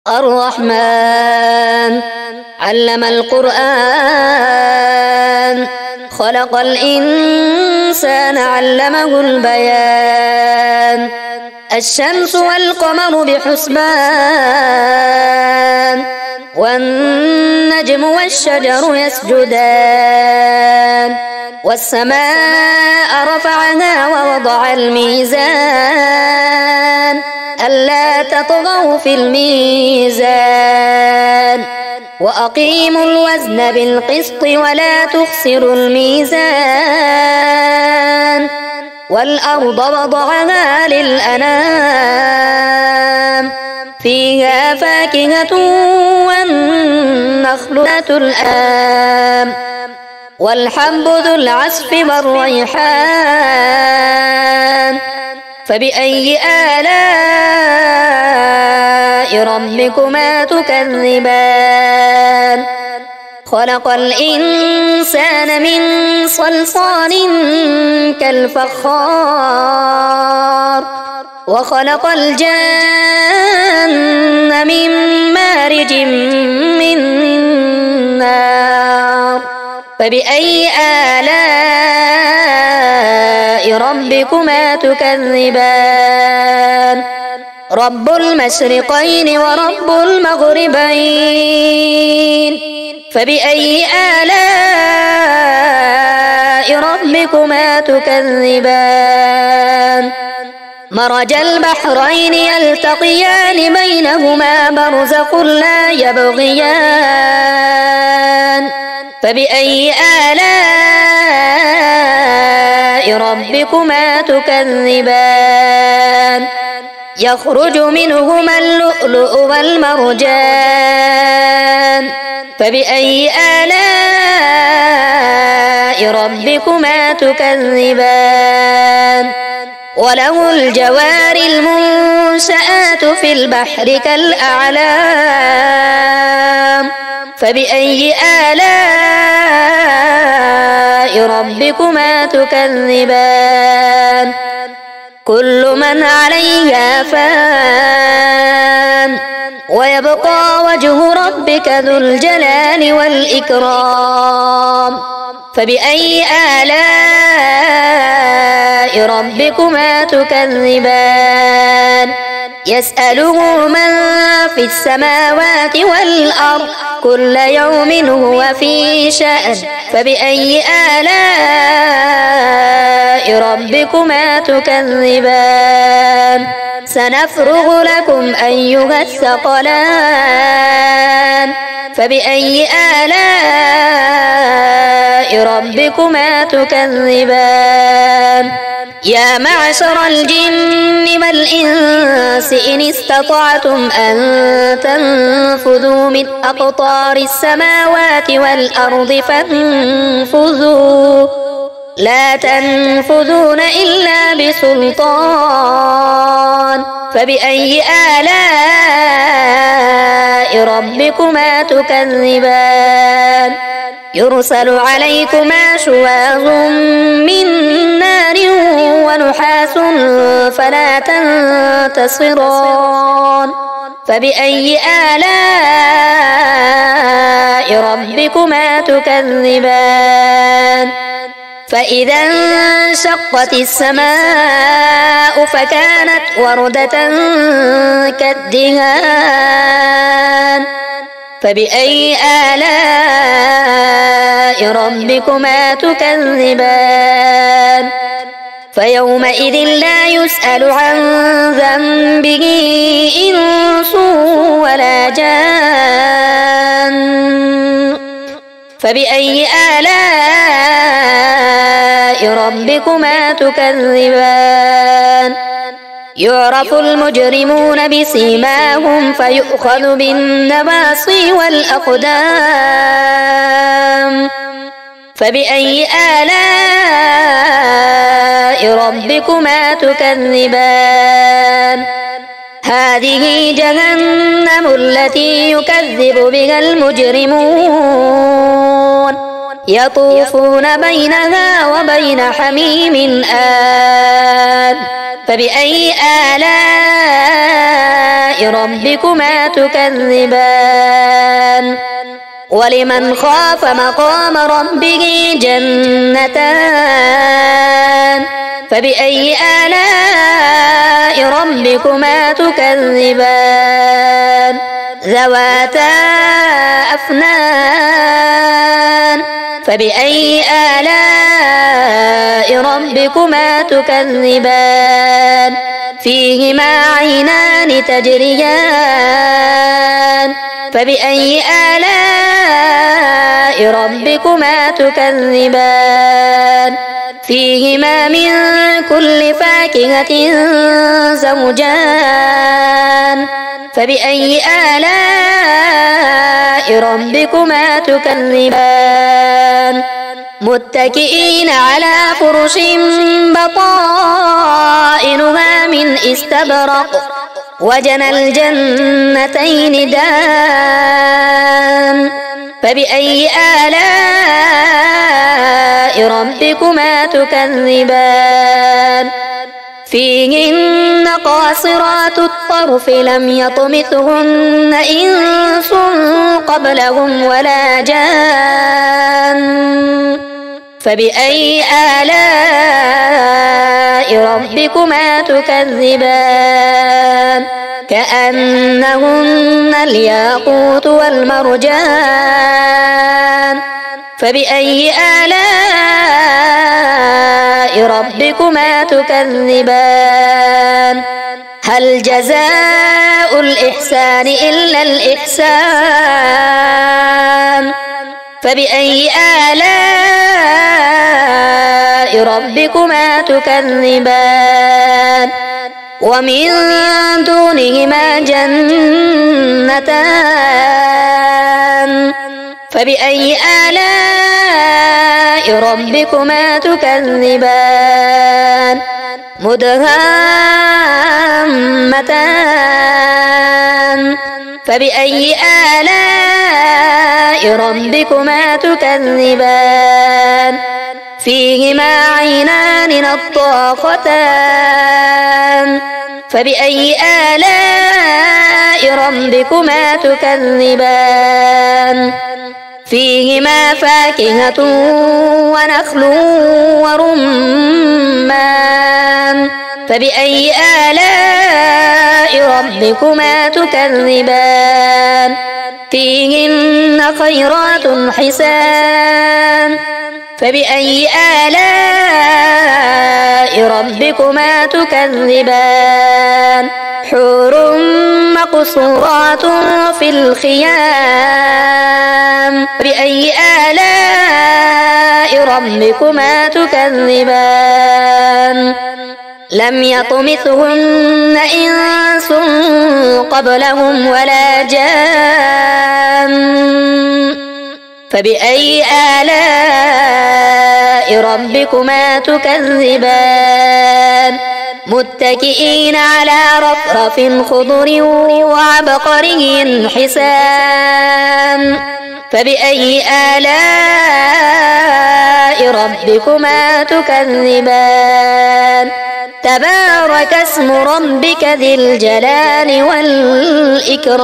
الرحمن علم القرآن خلق الإنسان علمه البيان الشمس والقمر بحسبان والنجم والشجر يسجدان والسماء رفعها ووضع الميزان ألا تطغوا في الميزان وأقيموا الوزن بالقسط ولا تخسروا الميزان والأرض وضعها للأنام فيها فاكهة والنخل ذات الأكمام والحب ذو العصف والريحان فبأي آلاء ربكما تكذبان خلق الإنسان من صلصال كالفخار وخلق الجن من مارج من نار فبأي آلاء ربكما تكذبان رب المشرقين ورب المغربين فبأي آلاء ربكما تكذبان مرج البحرين يلتقيان بينهما برزخ لا يبغيان فبأي آلاء ربكما تكذبان يخرج منهما اللؤلؤ والمرجان فبأي آلاء ربكما تكذبان وله الجوار المنشآت في البحر كالأعلام فبأي آلاء ربكما تكذبان كل من عليها فان ويبقى وجه ربك ذو الجلال والإكرام فبأي آلاء ربكما تكذبان يسأله من في السماوات والأرض كل يوم هو في شأن فبأي آلاء ربكما تكذبان سنفرغ لكم أيها الثقلان فبأي آلاء ربكما تكذبان يا معشر الجن والإنس إن استطعتم أن تنفذوا من أقطار السماوات والأرض فانفذوا لا تنفذون إلا بسلطان فبأي آلاء ربكما تكذبان يرسل عليكما شواظ من نار ونحاس فلا تنتصران فبأي آلاء ربكما تكذبان فإذا انشقت السماء فكانت وردة كالدهان فبأي آلاء ربكما تكذبان فيومئذ لا يسأل عن ذنبه إنس ولا جان فبأي آلاء ربكما تكذبان يعرف المجرمون بسيماهم فيؤخذ بالنواصي والأقدام فبأي آلاء ربكما تكذبان هذه جهنم التي يكذب بها المجرمون يطوفون بينها وبين حميم آن فبأي آلاء ربكما تكذبان ولمن خاف مقام ربه جنتان فبأي آلاء ربكما تكذبان ذواتا أفنان فبأي آلاء ربكما تكذبان فيهما عينان تجريان فبأي آلاء ربكما تكذبان فيهما من كل فاكهة زوجان فبأي آلاء ربكما تكذبان متكئين على فرش بطائنها من استبرق وجنى الجنتين دان فبأي آلاء ربكما تكذبان فيهن قاصرات الطرف لم يطمثهن إنس قبلهم ولا جان فبأي آلاء ربكما تكذبان كأنهن الياقوت والمرجان فبأي آلاء ربكما تكذبان هل جزاء الإحسان إلا الإحسان فبأي آلاء ربكما تكذبان ومن دونهما جنتان فبأي آلاء ربكما تكذبان مدهامتان فبأي آلاء ربكما تكذبان فيهما عينان نضاختان فبأي آلاء ربكما تكذبان فيهما فاكهة ونخل ورمان فبأي آلاء ربكما تكذبان فيهن خيرات حسان فبأي آلاء ربكما تكذبان حور مقصورات في الخيام فبأي آلاء ربكما تكذبان لم يطمثهن إنس قبلهم ولا جان فبأي آلاء ربكما تكذبان متكئين على رفرف خضر وعبقري حسان فبأي آلاء ربكما تكذبان تبارك اسم ربك ذي الجلال والإكرام